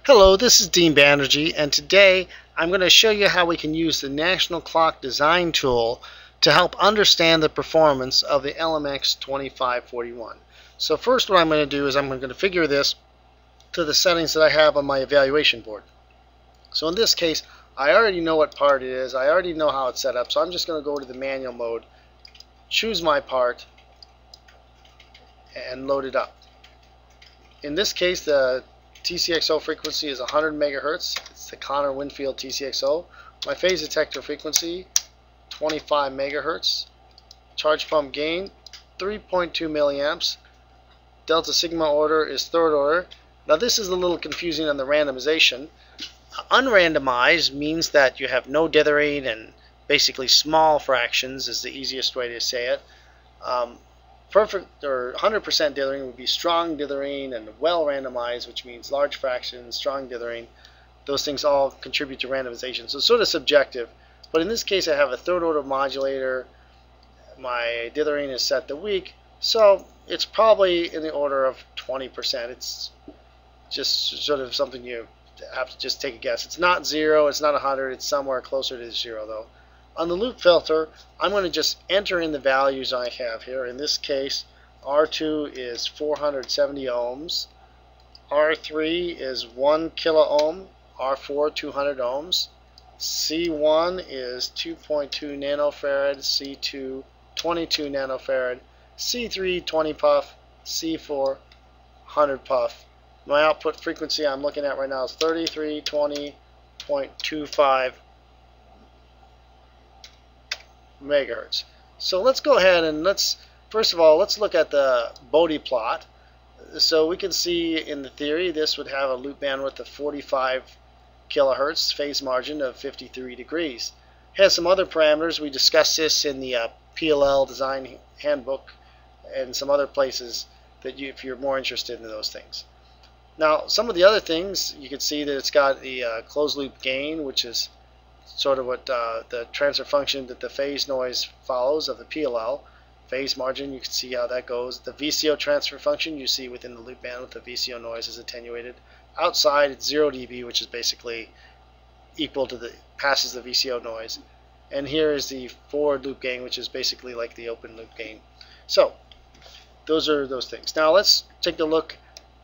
Hello, this is Dean Banerjee, and today I'm going to show you how we can use the National Clock Design tool to help understand the performance of the LMX2541. So first what I'm going to do is I'm going to configure this to the settings that I have on my evaluation board. So in this case, I already know what part it is, I already know how it's set up, so I'm just going to go to the manual mode, choose my part, and load it up. In this case, the TCXO frequency is 100 megahertz. It's the Connor Winfield TCXO. My phase detector frequency 25 megahertz. Charge pump gain 3.2 milliamps. Delta sigma order is third order. Now this is a little confusing on the randomization. Unrandomized means that you have no dithering and basically small fractions is the easiest way to say it. Perfect or 100% dithering would be strong dithering, and well randomized, which means large fractions, strong dithering. Those things all contribute to randomization. So it's sort of subjective. But in this case, I have a third order modulator. My dithering is set to weak, so it's probably in the order of 20%. It's just sort of something you have to just take a guess. It's not 0, it's not 100, it's somewhere closer to 0 though. On the loop filter, I'm going to just enter in the values I have here. In this case, R2 is 470 ohms, R3 is 1 kilo ohm, R4 200 ohms, C1 is 2.2 nanofarad, C2 22 nanofarad, C3 20 puff, C4 100 puff. My output frequency I'm looking at right now is 3320.25 megahertz. So let's go ahead and first of all let's look at the Bode plot. So we can see in the theory this would have a loop bandwidth of 45 kilohertz, phase margin of 53 degrees. It has some other parameters. We discussed this in the PLL design handbook and some other places that if you're more interested in those things. Now some of the other things, you can see that it's got the closed loop gain, which is sort of what the transfer function that the phase noise follows of the PLL. Phase margin, you can see how that goes. The VCO transfer function, you see within the loop bandwidth the VCO noise is attenuated. Outside it's 0 dB, which is basically equal to passes the VCO noise. And here is the forward loop gain, which is basically like the open loop gain. So those are those things. Now let's take a look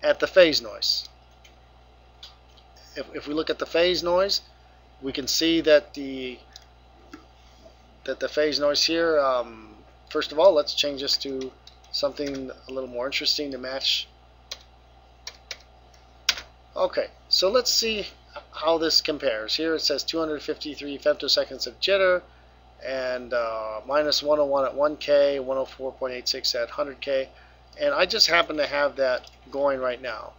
at the phase noise. If we look at the phase noise, we can see that the phase noise here, first of all, let's change this to something a little more interesting to match. Okay, so let's see how this compares. Here it says 253 femtoseconds of jitter and minus 101 at 1K, 104.86 at 100K, and I just happen to have that going right now.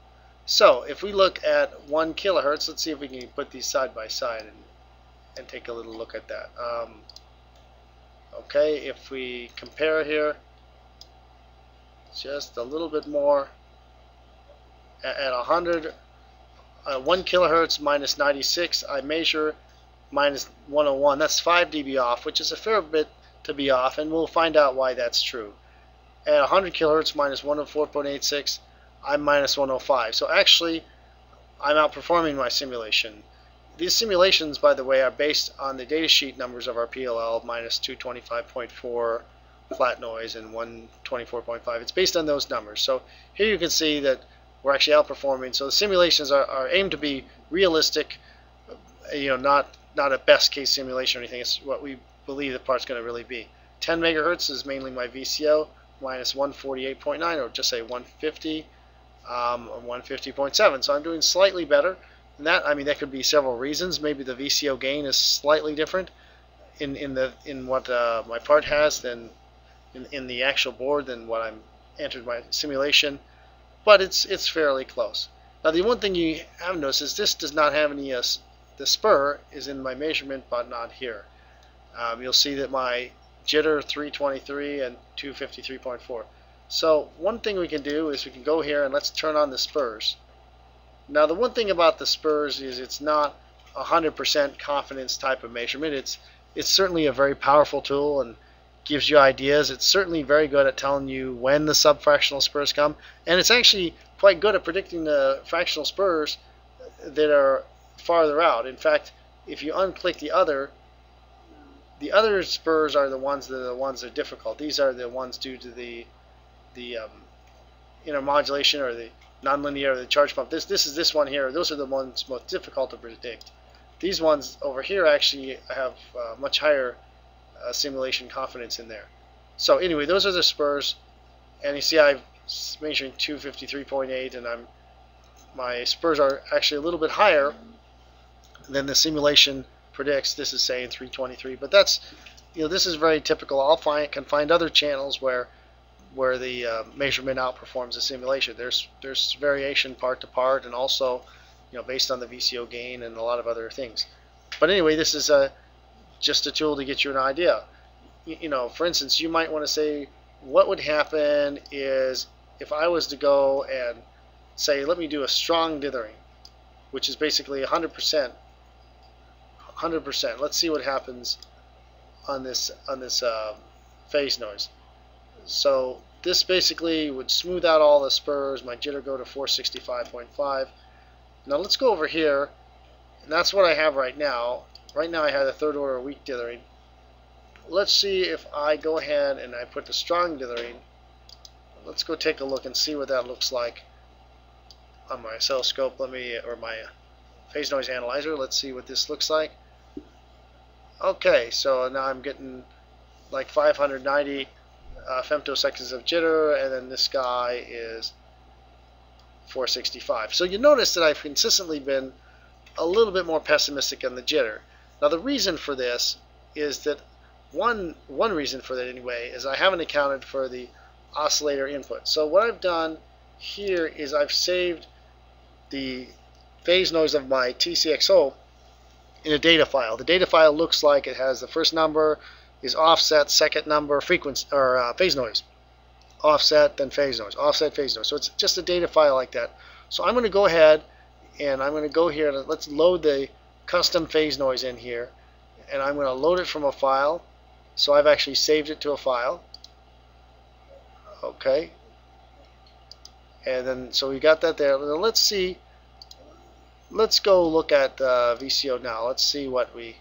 So if we look at 1 kilohertz, let's see if we can put these side by side and take a little look at that. Okay, if we compare here, just a little bit more, at 100, 1 kilohertz minus 96, I measure minus 101. That's 5 dB off, which is a fair bit to be off, and we'll find out why that's true. At 100 kilohertz minus 104.86, I'm minus 105. So actually, I'm outperforming my simulation. These simulations, by the way, are based on the datasheet numbers of our PLL, minus 225.4 flat noise and 124.5. It's based on those numbers. So here you can see that we're actually outperforming. So the simulations are aimed to be realistic, not a best case simulation or anything. It's what we believe the part's going to really be. 10 megahertz is mainly my VCO, minus 148.9, or just say 150. 150.7, so I'm doing slightly better than that. I mean, that could be several reasons. Maybe the VCO gain is slightly different in what my part has than in the actual board than what I'm entered my simulation, but it's fairly close. Now the one thing you have noticed is this does not have any the Spur is in my measurement but not here. You'll see that my jitter 323 and 253.4. So one thing we can do is we can go here and let's turn on the Spurs. Now the one thing about the Spurs is it's not 100% confidence type of measurement. It's certainly a very powerful tool and gives you ideas. It's certainly very good at telling you when the subfractional spurs come, and it's actually quite good at predicting the fractional spurs that are farther out. In fact, if you unclick the other spurs are the ones that are difficult. These are the ones due to the intermodulation or the nonlinear of the charge pump. This one here. Those are the ones most difficult to predict. These ones over here actually have much higher simulation confidence in there. So anyway, those are the spurs, and you see I'm measuring 253.8, and my spurs are actually a little bit higher than the simulation predicts. This is saying 323, but that's, this is very typical. Can find other channels where the measurement outperforms the simulation. There's variation part to part, and also based on the VCO gain and a lot of other things. But anyway, this is just a tool to get you an idea. For instance, you might want to say, what would happen is if I was to go and say, let me do a strong dithering, which is basically 100%. 100%. Let's see what happens on this phase noise. So this basically would smooth out all the spurs. My jitter go to 465.5. Now let's go over here, and that's what I have right now. Right now I have the third order weak dithering. Let's see if I go ahead and I put the strong dithering. Let's go take a look and see what that looks like on my oscilloscope. Or my phase noise analyzer. Let's see what this looks like. Okay, so now I'm getting like 590 femtoseconds of jitter, and then this guy is 465. So you notice that I've consistently been a little bit more pessimistic on the jitter. Now the reason for this is that one reason for that anyway is I haven't accounted for the oscillator input. So what I've done here is I've saved the phase noise of my TCXO in a data file. The data file looks like it has the first number is offset, second number frequency or phase noise, offset, then phase noise, offset, phase noise. So it's just a data file like that. So I'm going to go ahead and I'm going to go here and let's load the custom phase noise in here, and I'm going to load it from a file. So I've actually saved it to a file. Okay, and then so we got that there. Now let's see. Let's go look at VCO now. Let's see what we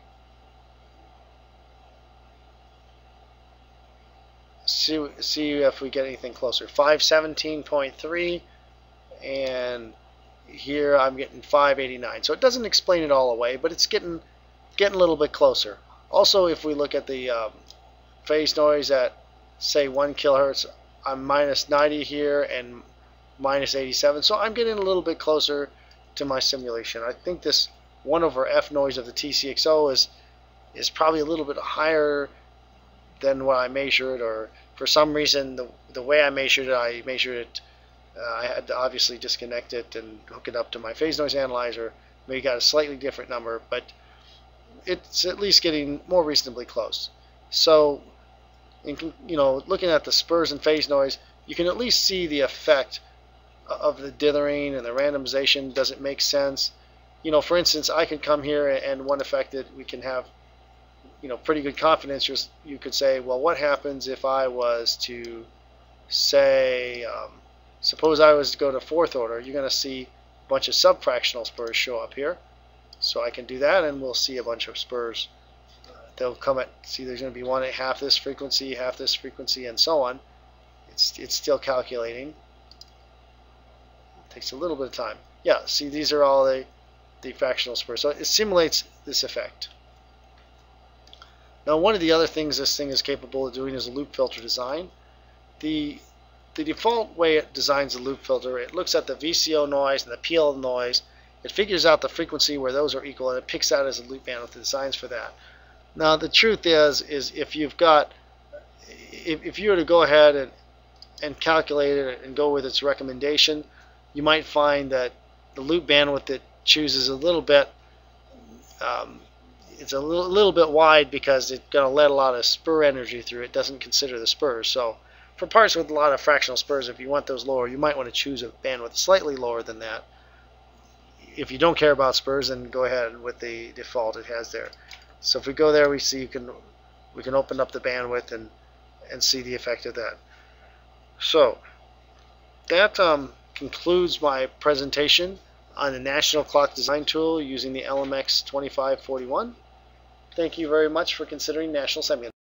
see if we get anything closer. 517.3, and here I'm getting 589. So it doesn't explain it all away, but it's getting a little bit closer. Also, if we look at the phase noise at say 1 kilohertz, I'm minus 90 here and minus 87. So I'm getting a little bit closer to my simulation. I think this 1 over F noise of the TCXO is probably a little bit higher than what I measured, or for some reason the way I measured it, I had to obviously disconnect it and hook it up to my phase noise analyzer. Maybe got a slightly different number, but it's at least getting more reasonably close. So, looking at the spurs and phase noise, you can at least see the effect of the dithering and the randomization. Does it make sense? For instance, I could come here and one effect that we can have, pretty good confidence. You could say, well, what happens if I was to say, suppose I was to go to fourth order? You're going to see a bunch of subfractional spurs show up here. So I can do that, and we'll see a bunch of spurs. They'll come at, see, there's going to be one at half this frequency, and so on. It's still calculating. It takes a little bit of time. Yeah, see, these are all the fractional spurs. So it simulates this effect. Now, one of the other things this thing is capable of doing is a loop filter design. The default way it designs a loop filter, it looks at the VCO noise and the PL noise. It figures out the frequency where those are equal, and it picks out as a loop bandwidth. It designs for that. Now, the truth is if you were to go ahead and calculate it and go with its recommendation, you might find that the loop bandwidth it chooses a little bit, it's a little bit wide because it's going to let a lot of spur energy through. It doesn't consider the spurs. So for parts with a lot of fractional spurs, if you want those lower, you might want to choose a bandwidth slightly lower than that. If you don't care about spurs, then go ahead with the default it has there. So if we go there, we see we can open up the bandwidth and see the effect of that. So that concludes my presentation on the National Clock Design Tool using the LMX2541. Thank you very much for considering National Semiconductor.